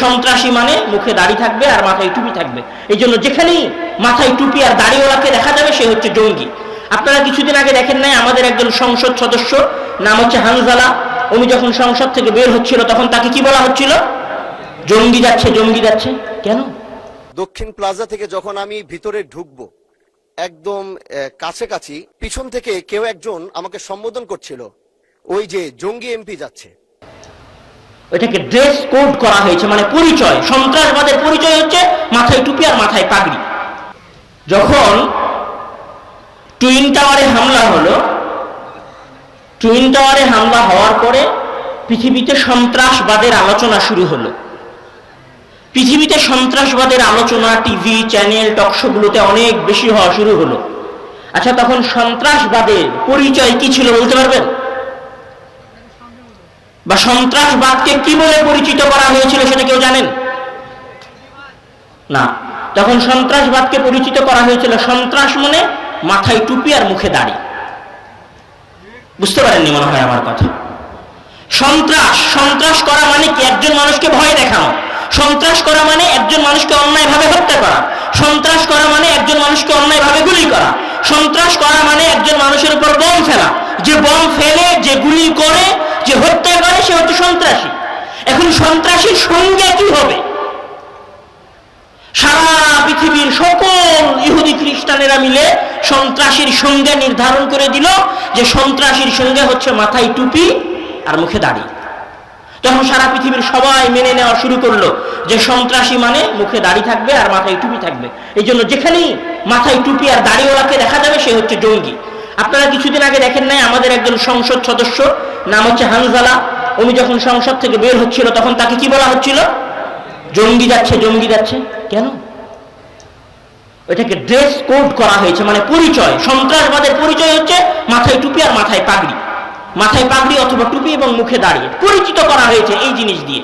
সন্ত্রাসী মানে মুখে দাড়ি থাকবে আর মাথায় টুপি থাকবে। এই জন্য যেখানেই মাথায় টুপি আর দাড়িওয়ালাকে দেখা যাবে সে হচ্ছে জঙ্গি। আপনারা কিছুদিন আগে দেখেন নাই আমাদের একজন সংসদ সদস্য নাম হচ্ছে হানজালা, উনি যখন সংসদ থেকে বের হচ্ছিল তখন তাকে কি বলা হচ্ছিল? জঙ্গি যাচ্ছে, জঙ্গি যাচ্ছে। কেন? দক্ষিণ প্লাজা থেকে যখন আমি ভিতরে ঢুকবো একদম কাছাকাছি পিছন থেকে কেউ একজন আমাকে সম্বোধন করছিল, ওই যে জঙ্গি এমপি যাচ্ছে। এটাকে ড্রেস কোড করা হয়েছে, মানে পরিচয়। সন্ত্রাসবাদের পরিচয় হচ্ছে মাথায় টুপি আর মাথায় পাগড়ি। যখন টুইন টাওয়ারে হামলা হলো, টুইন টাওয়ারে হামলা হওয়ার পরে পৃথিবীতে সন্ত্রাসবাদের আলোচনা শুরু হলো। পৃথিবীতে সন্ত্রাসবাদের আলোচনা টিভি চ্যানেল টকশোগুলোতে অনেক বেশি হওয়া শুরু হলো। আচ্ছা, তখন সন্ত্রাসবাদের পরিচয় কি ছিল বলতে পারবেন? বা সন্ত্রাসবাদকে কি বলে পরিচিত করা হয়েছিল সেটা কেউ জানেন? না। তখন সন্ত্রাসবাদকে পরিচিত করা হয়েছিল সন্ত্রাস মানে মাথায় টুপি আর মুখে দাড়ি। বুঝতে পারেননি মনে হয় আমার কথা। সন্ত্রাস, সন্ত্রাস করা মানে কি? একজন মানুষকে ভয় দেখানো। সন্ত্রাস করা মানে একজন মানুষকে অন্যায়ভাবে হত্যা করা। সন্ত্রাস করা মানে একজন মানুষকে অন্যায়ভাবে গুলি করা। সন্ত্রাস করা মানে একজন মানুষের উপর বোম ফেলা। যে বোম ফেলে, যে গুলি করে, যে হত্যা করে সে হচ্ছে সন্ত্রাসী। এখন সন্ত্রাসীর সংজ্ঞা কি হবে? সারা পৃথিবীর সকল ইহুদি খ্রিস্টানেরা মিলে সন্ত্রাসীর সংজ্ঞা নির্ধারণ করে দিল যে সন্ত্রাসীর সংজ্ঞা হচ্ছে মাথায় টুপি আর মুখে দাড়ি। তখন সারা পৃথিবীর সবাই মেনে নেওয়া শুরু করলো যে সন্ত্রাসী মানে মুখে দাড়ি থাকবে আর মাথায় টুপি থাকবে। এই জন্য যেখানেই মাথায় টুপি আর দাড়িওয়ালাকে দেখা যাবে সে হচ্ছে জঙ্গি। আপনারা কিছুদিন আগে দেখেন নাই আমাদের একজন সংসদ সদস্য নাম হচ্ছে হানজালা, উনি যখন সংসদ থেকে বের হচ্ছিল তখন তাকে কি বলা হচ্ছিল? জঙ্গি যাচ্ছে, জঙ্গি যাচ্ছে। কেন? এটাকে ড্রেস কোড করা হয়েছে, মানে পরিচয়। সন্ত্রাসবাদের পরিচয় হচ্ছে মাথায় টুপি আর মাথায় পাগড়ি। মাথায় পাগড়ি অথবা টুপি এবং মুখে দাঁড়িয়ে পরিচিত করা হয়েছে এই জিনিস দিয়ে।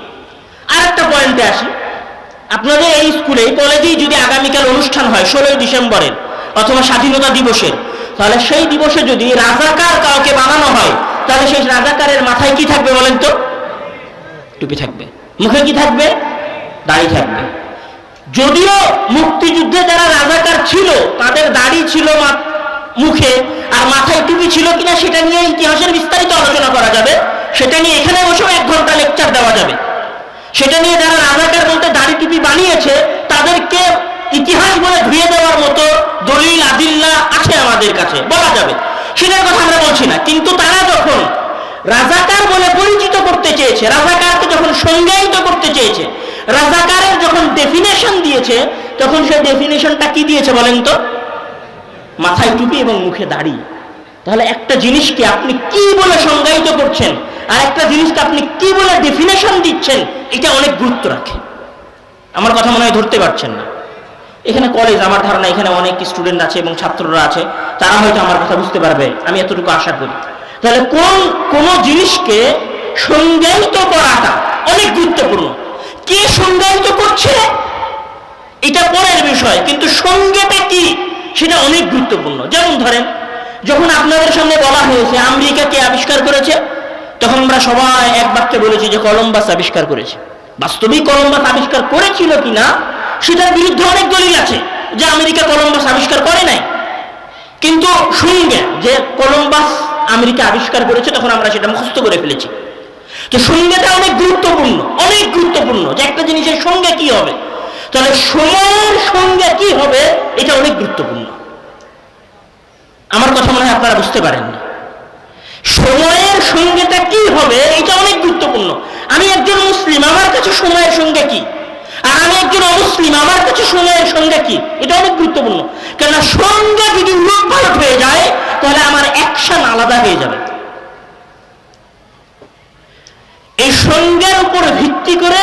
আর একটা পয়েন্টে আসি, আপনাদের এই স্কুলে কলেজেই যদি আগামীকাল অনুষ্ঠান হয় 16 ডিসেম্বরের অথবা স্বাধীনতা দিবসের, তাহলে সেই দিবসে যদি রাজাকার কাউকে বানানো হয় তাহলে সেই রাজাকারের মাথায় কি থাকবে বলেন তো? টুপি থাকবে। মুখে কি থাকবে? দাড়ি থাকবে। যদিও মুক্তিযুদ্ধে যারা রাজাকার ছিল তাদের দাড়ি ছিল মুখে আর মাথায় টুপি ছিল কিনা সেটা নিয়ে ইতিহাসের বিস্তারিত আলোচনা করা যাবে। সেটা নিয়ে এখানে বসেও 1 ঘন্টা লেকচার দেওয়া যাবে। সেটা নিয়ে যারা রাজাকার বলতে দাড়ি টুপি বানিয়েছে তাদেরকে ইতিহাস বলে ধুয়ে দেওয়ার মতো দলিল আদিল্লা আছে আমাদের কাছে, বলা যাবে। সেটার কথা আমরা বলছি না। কিন্তু তারা যখন রাজাকার বলে পরিচিত করতে চেয়েছে, রাজাকারকে যখন সংজ্ঞায়িত করতে চেয়েছে, রাজাকারের যখন ডেফিনেশন দিয়েছে, তখন সেই ডেফিনেশনটা কি দিয়েছে বলেন তো? মাথায় টুপি এবং মুখে দাড়ি। তাহলে একটা জিনিসকে আপনি কি বলে সংজ্ঞায়িত করছেন আর একটা জিনিসকে আপনি কি বলে ডেফিনেশন দিচ্ছেন, এটা অনেক গুরুত্ব রাখে। আমার কথা মনে হয় ধরতে পারছেন না। এখানে কলেজ, আমার ধারণা এখানে অনেক স্টুডেন্ট আছে এবং ছাত্ররা আছে, তারা হয়তো আমার কথা বুঝতে পারবে, আমি এতটুকু আশা করি। তাহলে কোন জিনিসকে সংজ্ঞায়িত করাটা অনেক গুরুত্বপূর্ণ। কে সংজ্ঞায়িত করছে এটা পরের বিষয়, কিন্তু সংজ্ঞাটা কি সেটা অনেক গুরুত্বপূর্ণ। যেমন ধরেন, যখন আপনাদের সামনে বলা হয়েছে আমেরিকা কে আবিষ্কার করেছে, তখন আমরা সবাই এক বাক্যে বলেছি যে কলম্বাস আবিষ্কার করেছে। বাস্তবিক কলম্বাস আবিষ্কার করেছিল কিনা সেটার বিরুদ্ধে অনেক দলিল আছে যে আমেরিকা কলম্বাস আবিষ্কার করে নাই। কিন্তু সংজ্ঞা যে কলম্বাস আমেরিকা আবিষ্কার করেছে, তখন আমরা সেটা মুখস্থ করে ফেলেছি। তো সংজ্ঞাটা অনেক গুরুত্বপূর্ণ, অনেক গুরুত্বপূর্ণ যে একটা জিনিসের সংজ্ঞা কি হবে। তাহলে সময়ের সংজ্ঞা কি হবে এটা অনেক গুরুত্বপূর্ণ। আমার কথা মনে হয় আপনারা বুঝতে পারেননি। সময়ের সংজ্ঞাটা কি হবে এটা অনেক গুরুত্বপূর্ণ। আমি একজন মুসলিম, আমার কাছে সময়ের সংজ্ঞা কি, আর আমি একজন অমুসলিম, আমার কাছে সময়ের সংজ্ঞা কি, এটা অনেক গুরুত্বপূর্ণ। কেননা সংজ্ঞা যদি উলটপালট হয়ে যায় তাহলে আমার অ্যাকশন আলাদা হয়ে যাবে। এই সংজ্ঞার উপর ভিত্তি করে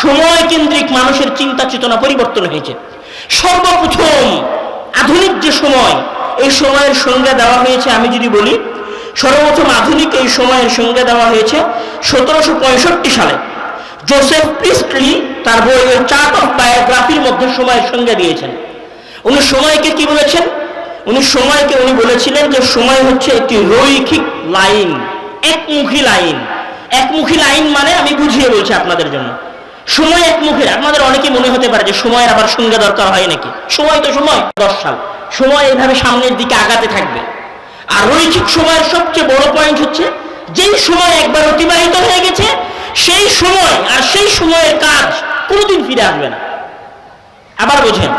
সময় কেন্দ্রিক মানুষের চিন্তা চেতনা পরিবর্তন হয়েছে। সর্বপ্রথম আধুনিক যে সময়, এই সময়ের সংজ্ঞা দেওয়া হয়েছে, আমি যদি বলি সর্বপ্রথম আধুনিক এই সময়ের সংজ্ঞা দেওয়া হয়েছে 1765 সালে। জোসেফ প্রিস্টলি তার বই চার্ট অফ বায়োগ্রাফির মধ্যে সময়ের সংজ্ঞা দিয়েছেন। উনি সময়কে কি বলেছেন? উনি বলেছিলেন যে সময় হচ্ছে একটি রৈখিক লাইন, একমুখী লাইন। একমুখী লাইন মানে আমি বুঝিয়ে বলছি আপনাদের জন্য। সময় এক মুখের। আপনাদের অনেকে মনে হতে পারে যে সময়ের আবার সংজ্ঞা দরকার হয় নাকি? সময় তো সময়, 10 সাল সময় এইভাবে সামনের দিকে আগাতে থাকবে। আর রৈখিক সময়ের সবচেয়ে বড় পয়েন্ট হচ্ছে যেই সময় একবার অতিবাহিত হয়ে গেছে সেই সময় আর সেই সময়ের কাজ কোনোদিন ফিরে আসবে না। আবার বোঝেন,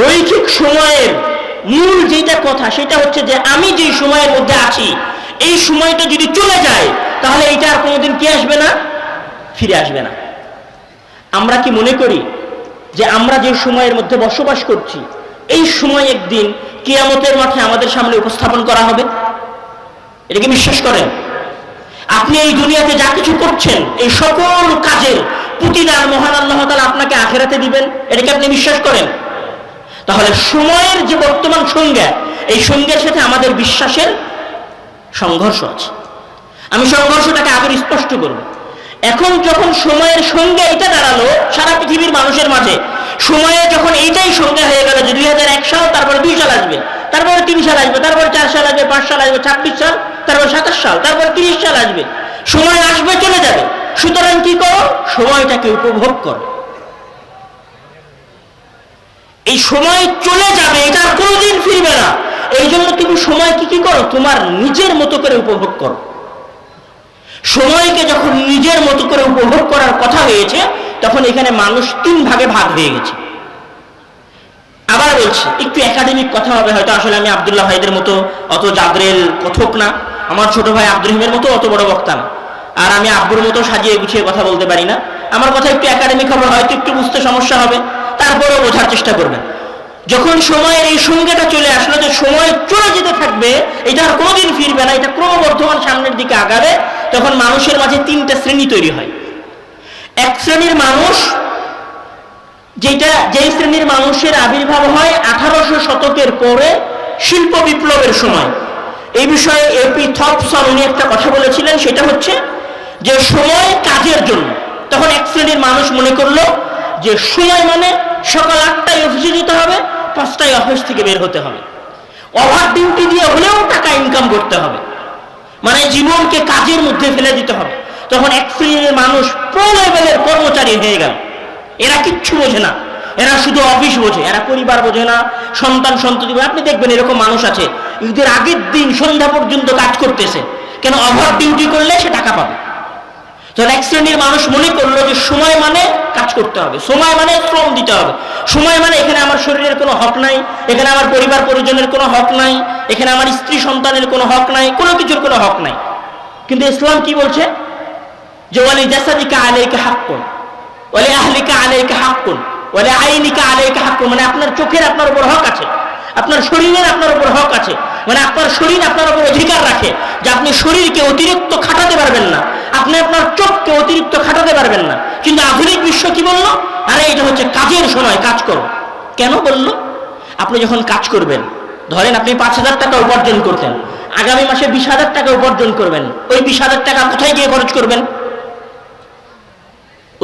রৈখিক সময়ের মূল যেটা কথা সেটা হচ্ছে যে আমি যেই সময়ের মধ্যে আছি এই সময়টা যদি চলে যায় তাহলে এইটা আর কোনোদিন কি আসবে না, ফিরে আসবে না। আমরা কি মনে করি যে আমরা যে সময়ের মধ্যে বসবাস করছি এই সময় একদিন কিয়ামতের মাঠে আমাদের সামনে উপস্থাপন করা হবে? এটা কি বিশ্বাস করেন? আপনি এই দুনিয়াতে যা কিছু করছেন এই সকল কাজের প্রতিদান মহান আল্লাহ তাআলা আপনাকে আখিরাতে দিবেন, এটা কি আপনি বিশ্বাস করেন? তাহলে সময়ের যে বর্তমান সংজ্ঞা, এই সংজ্ঞার সাথে আমাদের বিশ্বাসের সংঘর্ষ আছে। আমি সংঘর্ষটাকে আগে স্পষ্ট করব। এখন যখন সময়ের সংজ্ঞা এটা দাঁড়ালো সারা পৃথিবীর মানুষের মাঝে, সময়ে যখন এইটাই সংজ্ঞা হয়ে গেল যে 2001 সাল, তারপরে 2 সাল আসবে, তারপরে 3 সাল আসবে, তারপরে 4 সাল আসবে, 5 সাল আসবে, 26 সাল, তারপরে 27 সাল, তারপরে 30 সাল আসবে, সময় আসবে চলে যাবে। সুতরাং কি করো? সময়টাকে উপভোগ করো। এই সময় চলে যাবে, এটা আর কোনোদিন ফিরবে না। এই জন্য তুমি সময়কে কি করো? তোমার নিজের মতো করে উপভোগ করো। সময়কে যখন নিজের মতো করে উপভোগ করার কথা হয়েছে তখন এখানে মানুষ 3 ভাগে ভাগ হয়ে গেছে। আবার বলছি, একটু একাডেমিক কথা হবে হয়তো, আসলে আমি আব্দুল্লাহ ভাইদের মতো অত জাদরেল কথক না, আমার ছোট ভাই আব্দুর রহিমের মতো অত বড় বক্তা না, আর আমি আব্বুর মতো সাজিয়ে গুছিয়ে কথা বলতে পারি না। আমার কথা একটু একাডেমিক হবে, হয়তো একটু বুঝতে সমস্যা হবে, তারপরেও বোঝার চেষ্টা করবেন। যখন সময়ের এই সংজ্ঞাটা চলে আসলো যে সময় চলে যেতে থাকবে, এটা আর কোনোদিন ফিরবে না, এটা ক্রমবর্ধমান সামনের দিকে আগাবে, তখন মানুষের মাঝে 3টা শ্রেণী তৈরি হয়। এক শ্রেণীর মানুষ, যেই শ্রেণীর মানুষের আবির্ভাব হয় 1800 শতকের পরে শিল্প বিপ্লবের সময়। এই বিষয়ে এপি থমসন উনি একটা কথা বলেছিলেন, সেটা হচ্ছে যে সময় কাজের জন্য। তখন এক শ্রেণীর মানুষ মনে করলো যে সময় মানে সকাল 8টায় অফিসে যেতে হবে, 5টায় অফিস থেকে বের হতে হবে, ওভার ডিউটি দিয়ে হলেও টাকা ইনকাম করতে হবে, মানে জীবনকে কাজের মধ্যে ফেলে দিতে হবে। তখন এক শ্রেণীর মানুষ প্রো লেভেলের কর্মচারী হয়ে গেল। এরা কিচ্ছু বোঝে না, এরা শুধু অফিস বোঝে, এরা পরিবার বোঝে না, সন্তান সন্ততি। আপনি দেখবেন এরকম মানুষ আছে ঈদের আগের দিন সন্ধ্যা পর্যন্ত কাজ করতেছে, কেন? ওভার ডিউটি করলে সে টাকা পাবে। তখন এক শ্রেণীর মানুষ মনে করলো যে সময় মানে কাজ করতে হবে, সময় মানে শ্রম দিতে হবে, সময় মানে এখানে আমার শরীরের কোনো হক নাই, এখানে আমার পরিবার পরিজনের কোনো হক নাই, এখানে আমার স্ত্রী সন্তানের কোনো হক নাই, কোনো কিছুর কোনো হক নাই। কিন্তু ইসলাম কি বলছে? যে ওয়ালি জাসাদিকা আলাইকা হাক্কুন, ওয়ালি আহলিকা আলাইকা হাক্কুন, ওয়ালি আইনিকা আলাইকা হাক্কুন, মানে আপনার চোখের আপনার উপর হক আছে, আপনার শরীরের আপনার উপর হক আছে, মানে আপনার শরীর আপনার উপর অধিকার রাখে যে আপনি শরীরকে অতিরিক্ত খাটাতে পারবেন না, আপনি আপনার চোখকে অতিরিক্ত খাটাতে পারবেন না। কিন্তু আধুনিক বিশ্ব কি বললো? আরে এটা হচ্ছে কাজের সময়, কাজ করো। কেন বললো? আপনি যখন কাজ করবেন, ধরেন আপনি 5,000 টাকা উপার্জন করতেন, আগামী মাসে 20,000 টাকা উপার্জন করবেন, ওই 20,000 টাকা কোথায় গিয়ে খরচ করবেন?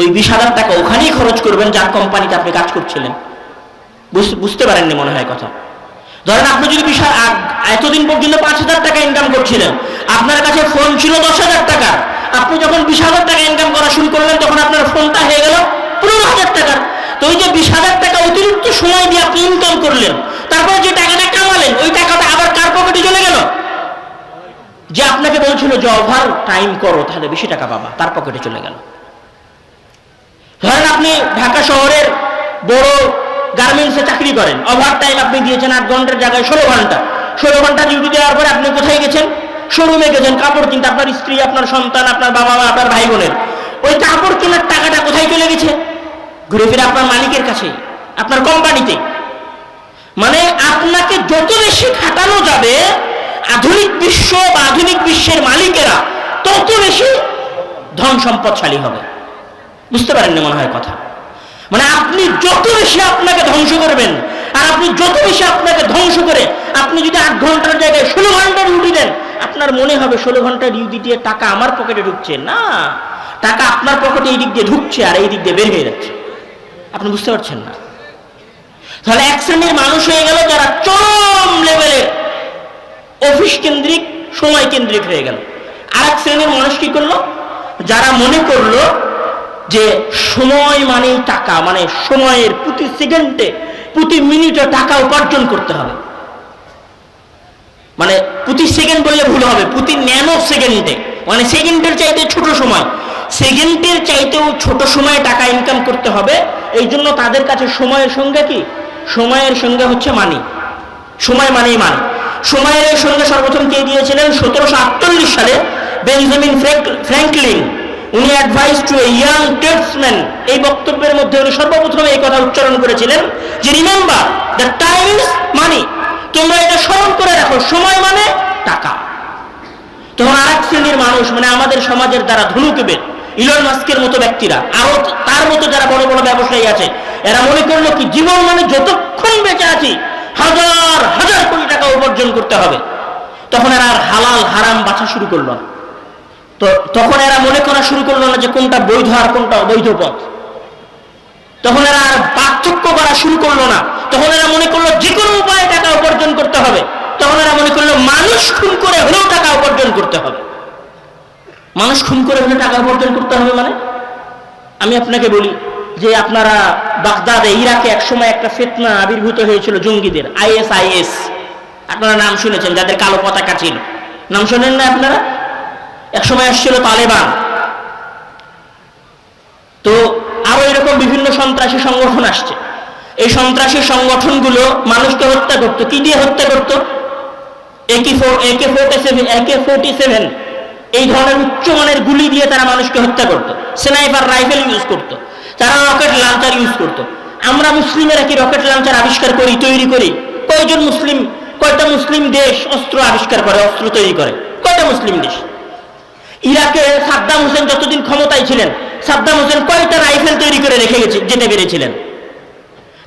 ওই 20,000 টাকা ওখানেই খরচ করবেন যার কোম্পানিতে আপনি কাজ করছিলেন। বুঝতে পারেননি মনে হয় কথা। ধরেন আপনি যদি এতদিন পর্যন্ত 5,000 টাকা ইনকাম করছিলেন, আপনার কাছে ফোন ছিল 10,000 টাকা, আপনি যখন 20,000 টাকা ইনকাম করা শুরু করলেন তখন আপনার ফোনটা হয়ে গেল 15,000 টাকার। তো ওই যে 20,000 টাকা অতিরিক্ত সময় দিয়ে আপনি ইনকাম করলেন, তারপরে যে টাকাটা কামালেন ওই টাকাটা আবার কার পকেটে চলে গেল? যে আপনাকে বলছিল যে ওভার টাইম করো তাহলে বেশি টাকা পাবা, তার পকেটে চলে গেল। ধরেন আপনি ঢাকা শহরের বড় গার্মেন্টসে চাকরি করেন, ওভার টাইম আপনি দিয়েছেন 8 ঘন্টার জায়গায় 16 ঘন্টা। 16 ঘন্টা ডিউটি দেওয়ার পরে আপনি কোথায় গেছেন? শোরুমে গেছেন কাপড় কিনতে, আপনার স্ত্রী, আপনার সন্তান, আপনার বাবা মা, আপনার ভাই বোনের। ওই কাপড় কেনার টাকাটা কোথায় চলে গেছে? ঘুরে ফিরে আপনার মালিকের কাছে, আপনার কোম্পানিতে। মানে আপনাকে যত বেশি খাটানো যাবে আধুনিক বিশ্ব বা আধুনিক বিশ্বের মালিকেরা তত বেশি ধন সম্পদশালী হবে। বুঝতে পারেননি মনে হয় কথা। মানে আপনি যত বেশি আপনাকে ধ্বংস করবেন, আর আপনি যত বেশি আপনাকে ধ্বংস করে আপনি যদি 8 ঘন্টার জায়গায় 16 ঘন্টা ডিউটি দেন, আপনার মনে হবে 16 ঘন্টা ডিউটি দিয়ে টাকা আমার পকেটে ঢুকছে না, টাকা আপনার পকেটে এই দিক দিয়ে ঢুকছে আর এই দিক দিয়ে বের হয়ে যাচ্ছে। আপনি বুঝতে পারছেন না? তাহলে এক শ্রেণীর মানুষ হয়ে গেল যারা চরম লেভেলে অফিস কেন্দ্রিক, সময় কেন্দ্রিক হয়ে গেল। আর এক শ্রেণীর মানুষ কি করলো? যারা মনে করলো যে সময় মানেই টাকা, মানে সময়ের প্রতি সেকেন্ডে প্রতি মিনিটে টাকা উপার্জন করতে হবে। মানে প্রতি সেকেন্ড বললে ভুল হবে, প্রতি ন্যানো সেকেন্ডে, মানে সেকেন্ডের চাইতে ছোট সময়, সেকেন্ডের চাইতেও ছোট সময়ে টাকা ইনকাম করতে হবে। এই জন্য তাদের কাছে সময়ের সঙ্গে কি, সময়ের সঙ্গে হচ্ছে মানি, সময় মানেই মানি। সময়ের সঙ্গে সর্বপ্রথম কে দিয়েছিলেন? 1748 সালে বেঞ্জামিন ফ্র্যাঙ্কলিন। উনি advice to a young tradesman, এই বক্তব্যের মধ্যে উনি সর্বপ্রথম এই কথা উচ্চারণ করেছিলেন যে remember the time is money, তোমরা এটা স্মরণ করে রাখো, সময় মানে টাকা। তখন আরেক শ্রেণীর মানুষ, মানে আমাদের সমাজের দ্বারা ধনুকবে ইলন মাস্কের মতো ব্যক্তিরা, আরো তার মতো যারা বড় বড় ব্যবসায়ী আছে, এরা মনে করলো কি জীবন মানে যতক্ষণ বেঁচে আছি হাজার হাজার কোটি টাকা উপার্জন করতে হবে। তখন এরা আর হালাল হারাম বাছা শুরু করলো না। তো তখন এরা মনে করা শুরু করলো না যে কোনটা বৈধ আর কোনটা অবৈধ পথ। তখন এরা আর পার্থক্য করা শুরু করলো না। তখন এরা মনে করলো যে কোনো উপায়ে টাকা উপার্জন করতে হবে। তখন এরা মনে করলো মানুষ খুন করে হলেও টাকা উপার্জন করতে হবে। মানুষ খুন করে হলে টাকা উপার্জন করতে হবে মানে, আমি আপনাকে বলি যে আপনারা বাগদাদে ইরাকে একসময় একটা ফিতনা আবির্ভূত হয়েছিল জঙ্গিদের, ISIS, আপনারা নাম শুনেছেন, যাদের কালো পতাকা ছিল, নাম শোনেন না আপনারা? একসময় আসছিল তালেবান, তো আরো এরকম বিভিন্ন সন্ত্রাসী সংগঠন আসছে। এই সন্ত্রাসী সংগঠনগুলো মানুষকে হত্যা করত। কি দিয়ে হত্যা করত? AK-47 এই ধরনের উচ্চমানের গুলি দিয়ে তারা মানুষকে হত্যা করত। স্নাইপার রাইফেল ইউজ করত, তারা রকেট লঞ্চার ইউজ করত। আমরা মুসলিমেরা কি রকেট লঞ্চার আবিষ্কার করি, তৈরি করি? কয়টা মুসলিম দেশ অস্ত্র আবিষ্কার করে, অস্ত্র তৈরি করে? কয়টা মুসলিম দেশ? ইরাকে সাদ্দাম হোসেন যতদিন ক্ষমতায় ছিলেন, সাদ্দাম হোসেন কয়টা রাইফেল তৈরি করে রেখে যেতে পেরেছিলেন?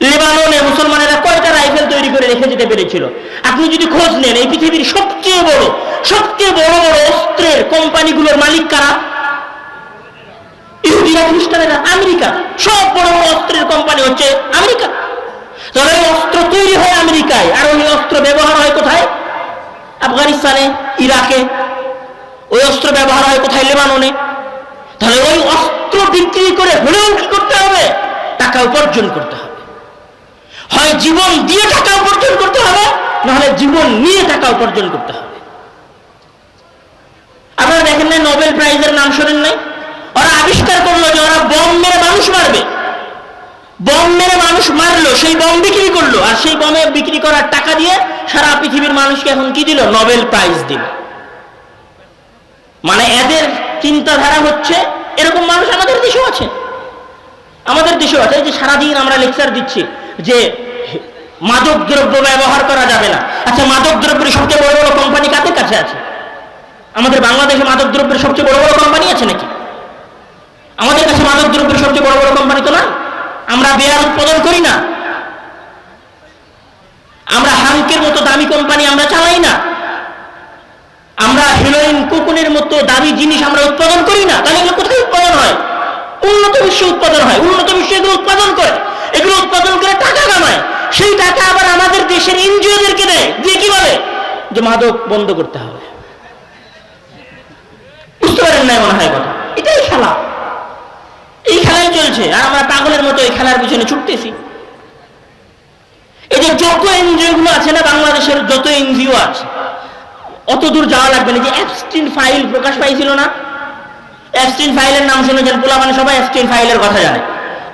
লেবাননে মুসলমানেরা কয়টা রাইফেল তৈরি করে রেখে যেতে পেরেছিল? আপনি যদি খোঁজ নেন, এই পৃথিবীর সবচেয়ে বড় বড় অস্ত্রের কোম্পানিগুলোর মালিক কারা? ইহুদিরা, খ্রিস্টানেরা, আমেরিকা। সব বড় বড় অস্ত্রের কোম্পানি হচ্ছে আমেরিকা। তবে অস্ত্র তৈরি হয় আমেরিকায়, আর ওই অস্ত্র ব্যবহার হয় কোথায়? আফগানিস্তানে, ইরাকে। ওই অস্ত্র ব্যবহার হয় কোথায়? লেবাননে। তাহলে ওই অস্ত্র বিক্রি করে হলেও কি করতে হবে? টাকা উপার্জন করতে হবে। হয় জীবন দিয়ে টাকা উপার্জন করতে হবে, নাহলে জীবন নিয়ে টাকা উপার্জন করতে হবে। আপনারা দেখেন নাই নোবেল প্রাইজের নাম শোনেন নাই? ওরা আবিষ্কার করলো যে ওরা বম মেরে মানুষ মারবে, বম মেরে মানুষ মারলো, সেই বম বিক্রি করলো, আর সেই বমে বিক্রি করার টাকা দিয়ে সারা পৃথিবীর মানুষকে এখন কি দিল? নোবেল প্রাইজ দিল। মানে এদের চিন্তাধারা হচ্ছে এরকম। মানুষ আমাদের দেশেও আছে, আমাদের দেশেও আছে। এই যে সারাদিন আমরা লেকচার দিচ্ছি যে মাদক দ্রব্য ব্যবহার করা যাবে না। আচ্ছা, মাদক দ্রব্যের সবচেয়ে বড় বড় কোম্পানি কাদের কাছে আছে? আমাদের বাংলাদেশে মাদক দ্রব্যের সবচেয়ে বড় বড় কোম্পানি আছে নাকি? আমাদের কাছে মাদক দ্রব্যের সবচেয়ে বড় বড় কোম্পানি তো না। আমরা বেয়ার উৎপাদন করি না, আমরা হাঙ্কের মতো দামি কোম্পানি আমরা চালাই না, আমরা হিরোইন, কোকুনের মতো দামি জিনিস আমরা উৎপাদন করি না। তাহলে এগুলো কোথায় উৎপাদন হয়? উন্নত বিশ্বে উৎপাদন হয়। উন্নত বিশ্বে এগুলো উৎপাদন করে, এগুলো উৎপাদন করে টাকা কামায়। সেই টাকা আবার আমাদের দেশের এনজিওদেরকে দেয়, দিয়ে কি বলে যে মাদক বন্ধ করতে হবে। বুঝতে পারেন না মনে হয় কথা? এটাই খেলা, এই খেলাই চলছে, আর আমরা পাগলের মতো এই খেলার পিছনে ছুটতেছি। এই যে যত এনজিও গুলো আছে না, বাংলাদেশের যত এনজিও আছে, অত দূর যাওয়া লাগবে না। যে অ্যাপস্টিন ফাইল প্রকাশ পাইছিল না, অ্যাপস্টিন ফাইলের নাম শুনেছেন? পোলাপান সবাই অ্যাপস্টিন ফাইলের কথা জানে।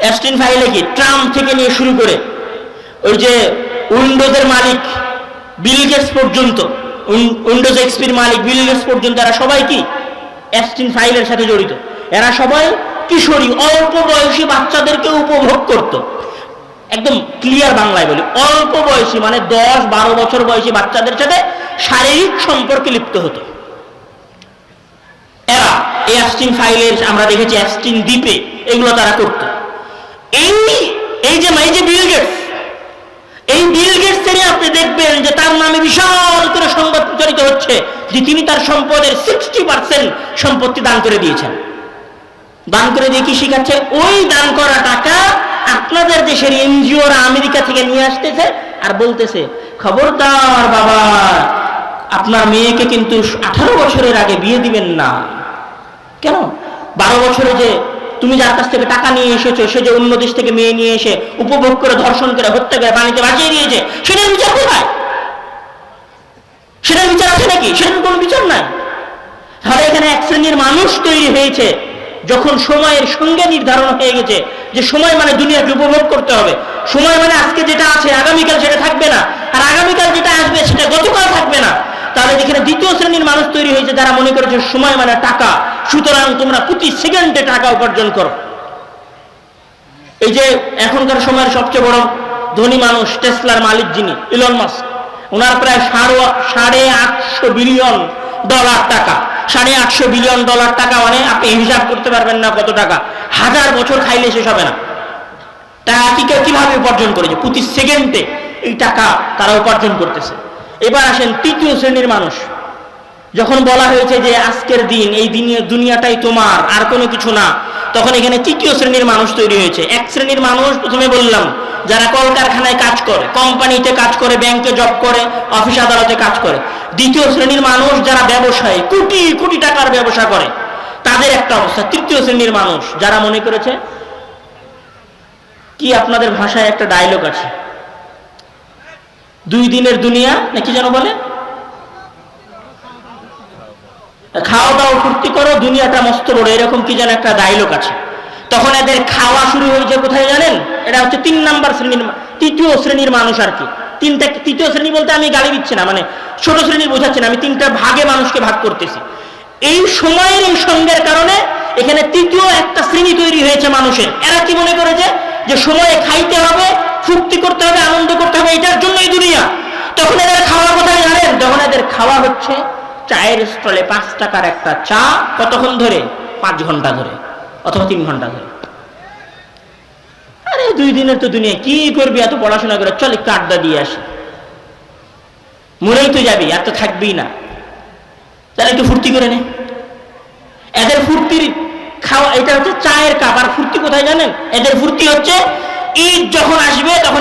অ্যাপস্টিন ফাইলে কি ট্রাম্প থেকে নিয়ে শুরু করে ওই যে উইন্ডোজের মালিক বিল গেটস পর্যন্ত, উইন্ডোজ এক্সপির মালিক বিল গেটস পর্যন্ত, এরা সবাই কি অ্যাপস্টিন ফাইলের সাথে জড়িত। এরা সবাই কিশোরী, অল্প বয়সী বাচ্চাদেরকে উপভোগ করত। একদম ক্লিয়ার বাংলায় বলি, অল্প বয়সী মানে 10-12 বছর বয়সী বাচ্চাদের সাথে শারীরিক সম্পর্কে লিপ্ত হতো এরা। এই অ্যাপস্টিন ফাইলের আমরা দেখেছি অ্যাপস্টিন দ্বীপে এগুলো তারা করত। এই যে বিল গেটস, এই বিল গেটস এর আপনি দেখবেন যে তার নামে বিশাল করে সংবাদ প্রচারিত হচ্ছে যে তিনি তার সম্পদের 60% সম্পত্তি দান করে দিয়েছেন। দান করে দিয়ে কি শিখাচ্ছে? ওই দান করা টাকা আপনাদের দেশের এনজিওরা আমেরিকা থেকে নিয়ে আসতেছে আর বলতেছে, খবরদার বাবা, আপনার মেয়েকে কিন্তু 18 বছরের আগে বিয়ে দিবেন না। কেন? 12 বছরে যে তুমি যার কাছ থেকে টাকা নিয়ে এসেছো, সে যে অন্য দেশ থেকে মেয়ে নিয়ে এসে উপভোগ করে, ধর্ষণ করে, হত্যা করে, পানিতে ভাসিয়ে দিয়েছে, সেটার বিচার কোথায়? সেটার বিচার আছে নাকি? সেটার কোনো বিচার নাই। তাহলে এখানে এক শ্রেণীর মানুষ তৈরি হয়েছে, যখন সময়ের সঙ্গে নির্ধারণ হয়ে গেছে যে সময় মানে দুনিয়াকে উপভোগ করতে হবে, সময় মানে আজকে যেটা আছে আগামীকাল সেটা থাকবে না, আর আগামীকাল যেটা আসবে সেটা গতকাল থাকবে না। তাহলে এখানে দ্বিতীয় শ্রেণীর মানুষ তৈরি হয়েছে যারা মনে করেছে সময় মানে টাকা, সুতরাং তোমরা প্রতি সেকেন্ডে টাকা উপার্জন করো। এই যে এখনকার সময়ের সবচেয়ে বড় ধনী মানুষ, টেসলার মালিক যিনি, ইলন মাস্ক, ওনার প্রায় $850 বিলিয়ন টাকা। $850 বিলিয়ন টাকা মানে আপনি হিসাব করতে পারবেন না কত টাকা। 1000 বছর খাইলে শেষ হবে না। টাকা কিভাবে উপার্জন করেছে? প্রতি সেকেন্ডে এই টাকা তারা উপার্জন করতেছে। এবার আসেন তৃতীয় শ্রেণীর মানুষ। যখন বলা হয়েছে যে আজকের দিন, এই দিনে দুনিয়াটাই তোমার, আর কোনো কিছু না, তখন এখানে তৃতীয় শ্রেণীর মানুষ তৈরি হয়েছে। এক শ্রেণীর মানুষ প্রথমে বললাম যারা কলকারখানায় কাজ করে, কোম্পানিতে কাজ করে, ব্যাংকে জব করে, অফিস আদালতে কাজ করে। দ্বিতীয় শ্রেণীর মানুষ যারা ব্যবসায়ী, কোটি কোটি টাকার ব্যবসা করে, তাদের একটা অবস্থা। তৃতীয় শ্রেণীর মানুষ যারা মনে করেছে কি, আপনাদের ভাষায় একটা ডায়লগ আছে, 2 দিনের দুনিয়া নাকি যেন বলে, খাওয়া দাওয়া ফুর্তি করো, দুনিয়াটা মস্ত বড়, এরকম কি যেন একটা ডায়লগ আছে। তখন এদের খাওয়া শুরু হয়েছে কোথায় জানেন? এটা হচ্ছে 3 নাম্বার শ্রেণীর, তৃতীয় শ্রেণীর মানুষ আর কি। তৃতীয় শ্রেণী বলতে আমি গালি দিচ্ছি না, মানে ছোট শ্রেণীর বোঝাচ্ছি না, আমি 3টা ভাগে মানুষকে ভাগ করতেছি। এই সময়ের এই সঙ্গের কারণে এখানে তৃতীয় একটা শ্রেণী তৈরি হয়েছে মানুষের। এরা কি মনে করেছে যে সময়ে খাইতে হবে, ফুর্তি করতে হবে, আনন্দ করতে হবে, এটার জন্যই দুনিয়া। তখন এদের খাওয়া কোথায় জানেন? তখন এদের খাওয়া হচ্ছে চায়ের স্টলে 5 টাকার একটা চা, কতক্ষণ ধরে? 5 ঘন্টা ধরে অথবা 3 ঘন্টা ধরে। আরে 2 দিনের তো দুনিয়া, কি করবি এত পড়াশোনা করে, চল একটু আড্ডা দিয়ে আসি, মরেই তো যাবি, আর তো থাকবেই না, তাহলে একটু ফুর্তি করে নে। এদের ফুর্তির খাওয়া এটা হচ্ছে চায়ের কাপ। আর ফুর্তি কোথায় জানেন? এদের ফুর্তি হচ্ছে ঈদ যখন আসবে তখন